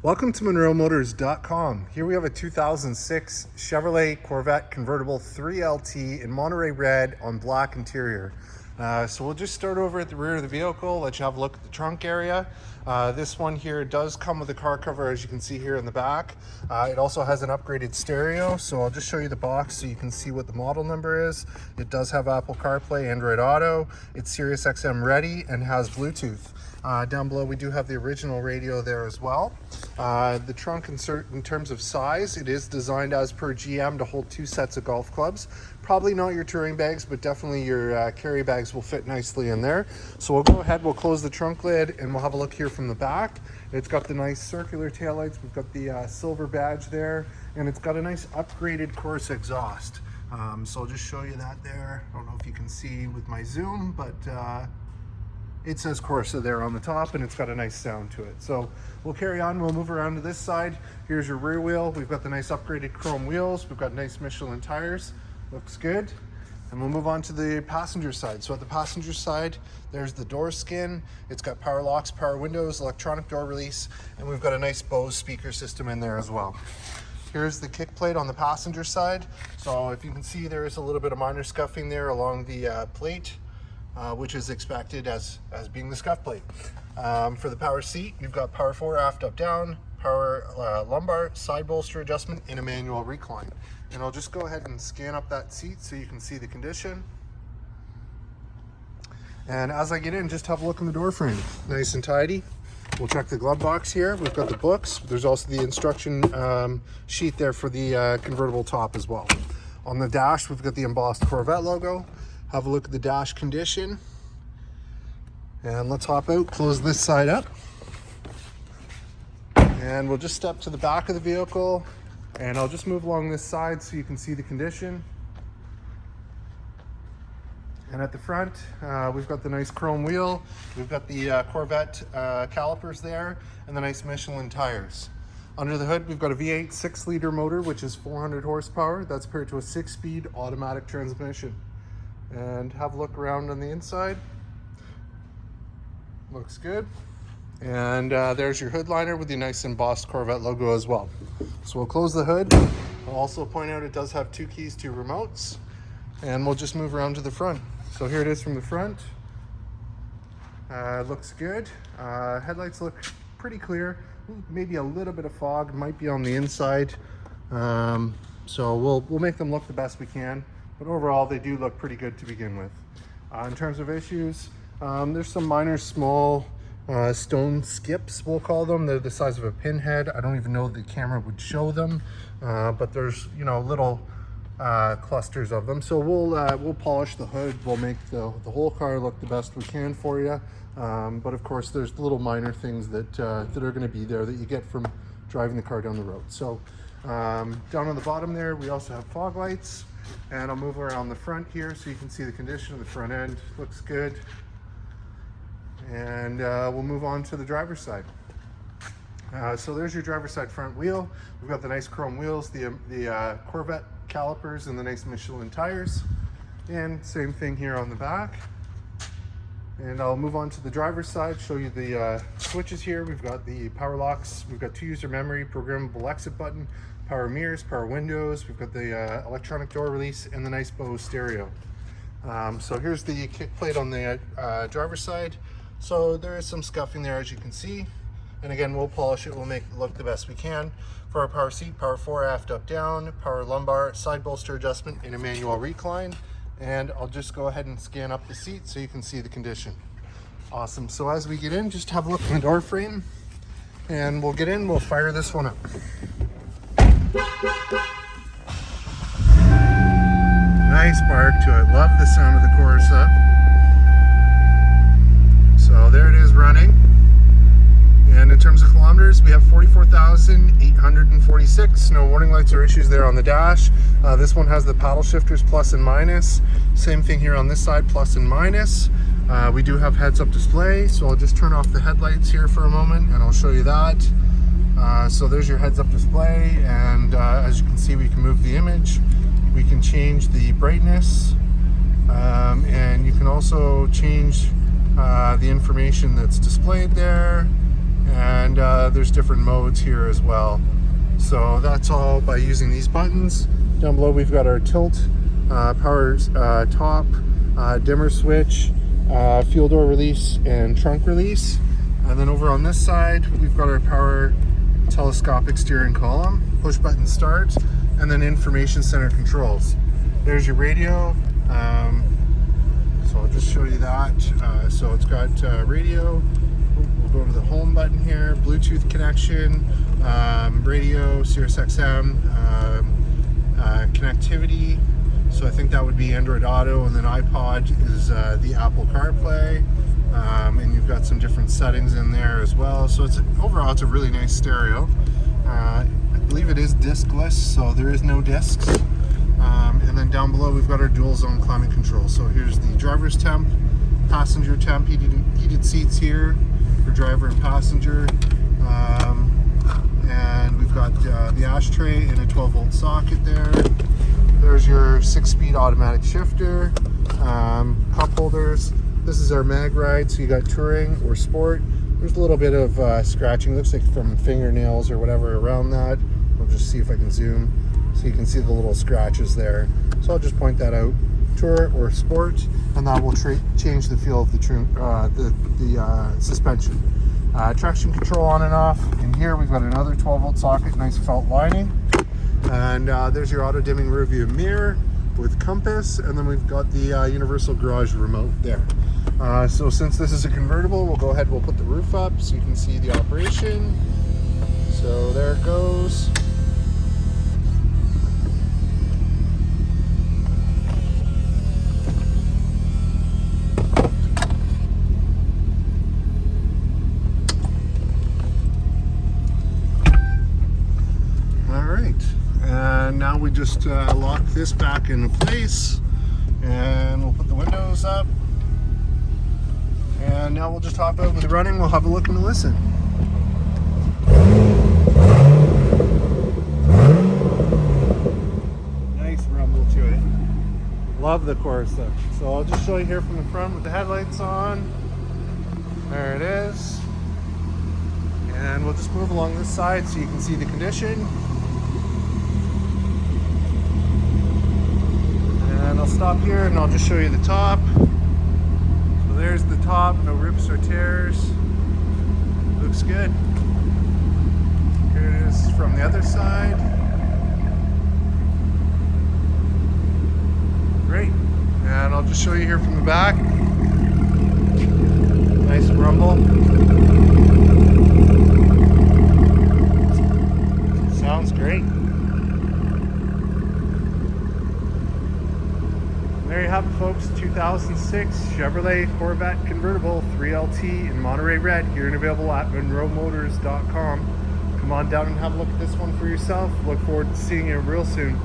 Welcome to MonroeMotors.com. Here we have a 2006 Chevrolet Corvette Convertible 3LT in Monterey Red on black interior. So we'll just start over at the rear of the vehicle, let you have a look at the trunk area. This one here does come with a car cover, as you can see here in the back. It also has an upgraded stereo, so I'll just show you the box so you can see what the model number is. It does have Apple Carplay, Android Auto. It's Siris XM ready and has Bluetooth. Down below we do have the original radio there as well. The trunk in terms of size, it is designed as per GM to hold 2 sets of golf clubs. Probably not your touring bags, but definitely your carry bags will fit nicely in there. So we'll go ahead, we'll close the trunk lid and we'll have a look here from the back. It's got the nice circular taillights, we've got the silver badge there, and it's got a nice upgraded Corsa exhaust. So I'll just show you that there. I don't know if you can see with my zoom, but it says Corsa there on the top and it's got a nice sound to it. So we'll carry on, we'll move around to this side. Here's your rear wheel. We've got the nice upgraded chrome wheels. We've got nice Michelin tires. Looks good. And we'll move on to the passenger side. So at the passenger side, there's the door skin. It's got power locks, power windows, electronic door release, and we've got a nice Bose speaker system in there as well. Here's the kick plate on the passenger side. So if you can see, there is a little bit of minor scuffing there along the plate. Which is expected as being the scuff plate. For the power seat, you've got power 4 aft, up, down, power lumbar, side bolster adjustment, and a manual recline. And I'll just go ahead and scan up that seat so you can see the condition. And as I get in, just have a look in the door frame. Nice and tidy. We'll check the glove box here. We've got the books. There's also the instruction sheet there for the convertible top as well. On the dash, we've got the embossed Corvette logo. Have a look at the dash condition. And let's hop out, close this side up. And we'll just step to the back of the vehicle and I'll just move along this side so you can see the condition. And at the front, we've got the nice chrome wheel. We've got the Corvette calipers there and the nice Michelin tires. Under the hood, we've got a V8 6-liter motor, which is 400 horsepower. That's paired to a 6-speed automatic transmission. And have a look around on the inside. Looks good. And there's your hood liner with the nice embossed Corvette logo as well. So we'll close the hood. I'll also point out it does have 2 keys to remotes. And we'll just move around to the front. So here it is from the front. Looks good. Headlights look pretty clear. Maybe a little bit of fog might be on the inside. So we'll make them look the best we can. But overall, they do look pretty good to begin with. In terms of issues, there's some minor small stone skips, we'll call them. They're the size of a pinhead. I don't even know if the camera would show them, but there's, you know, little clusters of them. So we'll polish the hood. We'll make the whole car look the best we can for you. But of course, there's little minor things that are going to be there that you get from driving the car down the road. So down on the bottom there, we also have fog lights. And I'll move around the front here so you can see the condition of the front end. Looks good. And we'll move on to the driver's side. So there's your driver's side front wheel. We've got the nice chrome wheels, the Corvette calipers, and the nice Michelin tires. And same thing here on the back. And I'll move on to the driver's side, show you the switches here. We've got the power locks. We've got 2 user memory, programmable exit button, power mirrors, power windows. We've got the electronic door release and the nice Bose stereo. So here's the kick plate on the driver's side. So there is some scuffing there, as you can see. And again, we'll polish it. We'll make it look the best we can. For our power seat, power 4 aft, up, down, power lumbar, side bolster adjustment, and a manual recline. And I'll just go ahead and scan up the seat so you can see the condition. Awesome. So as we get in, just have a look in the door frame. And we'll get in, we'll fire this one up. Nice bark to it. Love the sound of the Corsa. So there it is running. And in terms of kilometers, we have 44,846. No warning lights or issues there on the dash. This one has the paddle shifters plus and minus. Same thing here on this side, plus and minus. We do have heads-up display, so I'll just turn off the headlights here for a moment and I'll show you that. So there's your heads-up display, and as you can see, we can move the image. We can change the brightness, and you can also change the information that's displayed there. and there's different modes here as well. So that's all by using these buttons. Down below we've got our tilt, power top, dimmer switch, fuel door release and trunk release. And then over on this side we've got our power telescopic steering column, push button start, and then information center controls. There's your radio. So I'll just show you that. So it's got radio. We'll go to the home button here, Bluetooth connection, radio, Siris XM, connectivity. So I think that would be Android Auto, and then iPod is the Apple Carplay, and you've got some different settings in there as well. So overall it's a really nice stereo. I believe it is discless, so there is no discs. And then down below we've got our dual zone climate control. So here's the driver's temp, passenger temp, heated seats here for driver and passenger. And we've got the ashtray and a 12-volt socket there. There's your 6-speed automatic shifter, cup holders. This is our mag ride, so you got touring or sport. There's a little bit of scratching, looks like from fingernails or whatever around that. I'll just see if I can zoom so you can see the little scratches there. So I'll just point that out. Tour or sport, and that will change the feel of the suspension. Traction control on and off. In here we've got another 12-volt socket, nice felt lining. And there's your auto dimming rear view mirror with compass, and then we've got the universal garage remote there. So since this is a convertible, we'll go ahead, we'll put the roof up so you can see the operation. So there it goes. And now we just lock this back into place, and we'll put the windows up, and now we'll just hop out with the running. We'll have a look and a listen. Nice rumble to it. Love the Corsa. So I'll just show you here from the front with the headlights on. There it is. And we'll just move along this side so you can see the condition. And I'll stop here and I'll just show you the top. So there's the top, no rips or tears. Looks good. Here it is from the other side. Great. And I'll just show you here from the back. Nice rumble. Sounds great. There you have it, folks. 2006 Chevrolet Corvette Convertible 3LT in Monterey Red, here and available at MonroeMotors.com. Come on down and have a look at this one for yourself. Look forward to seeing you real soon.